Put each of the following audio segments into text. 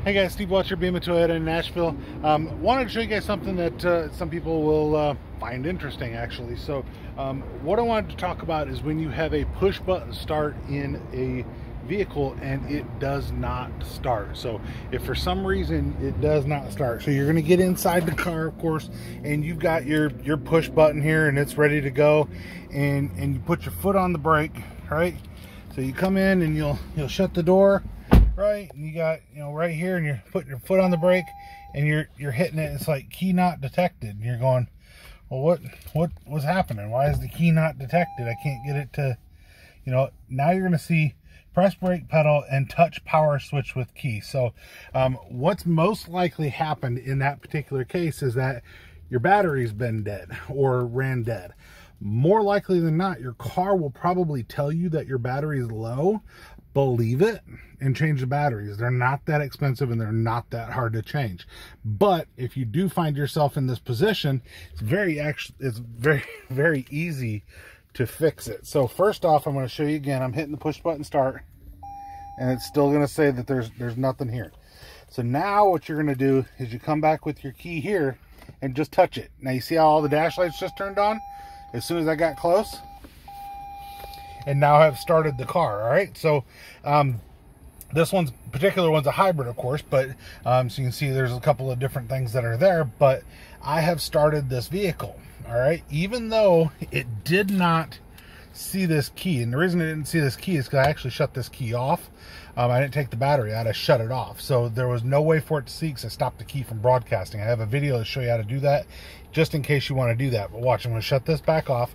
Hey guys, Steve Watcher, Beamer Toyota in Nashville. Wanted to show you guys something that some people will find interesting actually. So what I wanted to talk about is when you have a push button start in a vehicle and it does not start. So if for some reason it does not start, so you're going to get inside the car, of course, and you've got your push button here and it's ready to go, and you put your foot on the brake, right? So you come in and you'll shut the door, right? And you got, right here, and you're putting your foot on the brake and you're hitting it. It's like key not detected. And you're going, well, what was happening? Why is the key not detected? I can't get it to, now you're going to see press brake pedal and touch power switch with key. So what's most likely happened in that particular case is that your battery's been dead or ran dead. More likely than not, your car will probably tell you that your battery is low. Believe it and change the batteries. They're not that expensive and they're not that hard to change. But if you do find yourself in this position, it's very easy to fix it. So first off, I'm going to show you again. I'm hitting the push button start and it's still going to say that there's nothing here. So now what you're going to do is you come back with your key here and just touch it. Now you see how all the dash lights just turned on as soon as I got close? And now I've started the car. All right, so this particular one's a hybrid, of course, but so you can see there's a couple of different things that are there, but I have started this vehicle. All right, even though it did not see this key, and the reason it didn't see this key is because I actually shut this key off. I didn't take the battery out, I shut it off, so there was no way for it to see because I stopped the key from broadcasting. I have a video to show you how to do that just in case you want to do that. But watch, I'm going to shut this back off.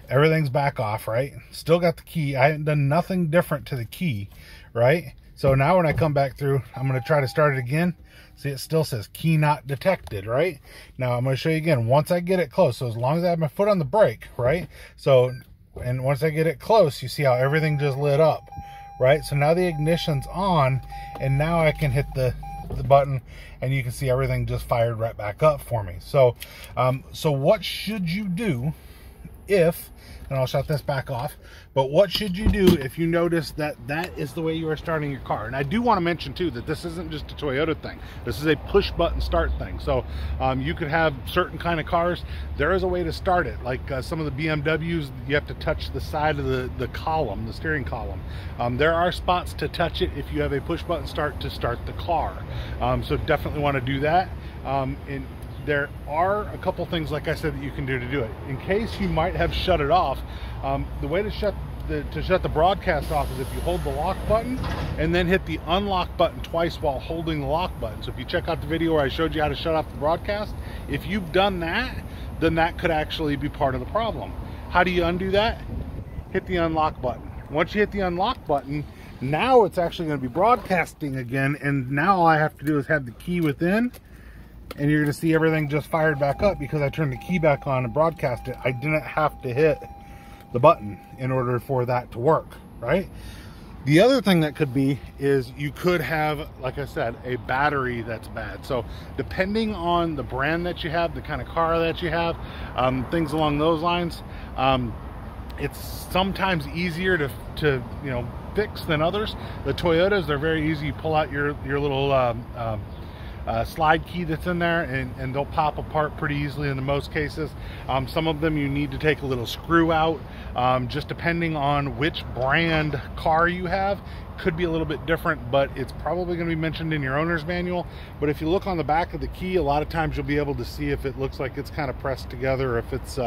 Everything's back off, right? Still got the key. I haven't done nothing different to the key, right? So now when I come back through, I'm going to try to start it again. See, it still says key not detected, right? Now I'm going to show you again once I get it close. So as long as I have my foot on the brake, right? So, and once I get it close, you see how everything just lit up, right? So now the ignition's on, and now I can hit the button and you can see everything just fired right back up for me. So so what should you do if, and I'll shut this back off, but what should you do if you notice that that is the way you are starting your car? And I do want to mention too that this isn't just a Toyota thing. This is a push button start thing. So you could have certain kind of cars. There is a way to start it. Like some of the BMWs, you have to touch the side of the column, the steering column. There are spots to touch it if you have a push button start to start the car. So definitely want to do that. And there are a couple things, like I said, that you can do to do it. In case you might have shut it off, the way to shut the broadcast off is if you hold the lock button and then hit the unlock button twice while holding the lock button. So if you check out the video where I showed you how to shut off the broadcast, if you've done that, then that could actually be part of the problem. How do you undo that? Hit the unlock button. Once you hit the unlock button, now it's actually going to be broadcasting again, and now all I have to do is have the key within, and you're going to see everything just fired back up because I turned the key back on and broadcast it. I didn't have to hit the button in order for that to work, right? The other thing that could be is you could have, like I said, a battery that's bad. So depending on the brand that you have, the kind of car that you have, things along those lines, it's sometimes easier to fix than others. The Toyotas, they're very easy. You pull out your little slide key that's in there and they'll pop apart pretty easily in the most cases. Some of them you need to take a little screw out, just depending on which brand car you have. Could be a little bit different, but it's probably going to be mentioned in your owner's manual. But if you look on the back of the key, a lot of times you'll be able to see if it looks like it's kind of pressed together, or if it's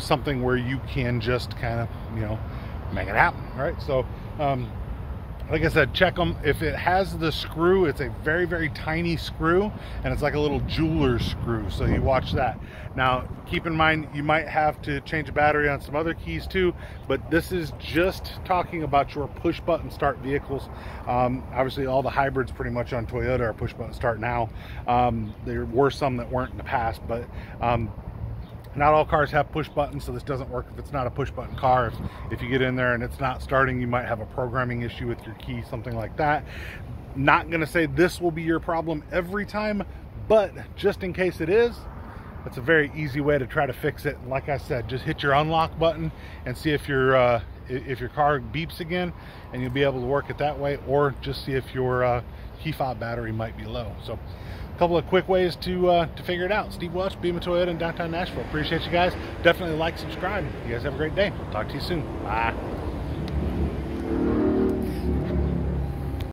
something where you can just kind of make it happen, right? So like I said, check them. If it has the screw, it's a very, very tiny screw, and it's like a little jeweler's screw, so you watch that. Now, keep in mind, you might have to change a battery on some other keys too, but this is just talking about your push button start vehicles. Obviously, all the hybrids pretty much on Toyota are push button start now. There were some that weren't in the past, but not all cars have push buttons, so this doesn't work if it's not a push button car. If you get in there and it's not starting, you might have a programming issue with your key, something like that. Not gonna say this will be your problem every time, but just in case it is, it's a very easy way to try to fix it. And like I said, just hit your unlock button and see if your if your car beeps again, and you'll be able to work it that way, or just see if your key fob battery might be low. So a couple of quick ways to figure it out. Steve Welch, Beaman Toyota in downtown Nashville. Appreciate you guys. Definitely like, subscribe. You guys have a great day. Talk to you soon. Bye.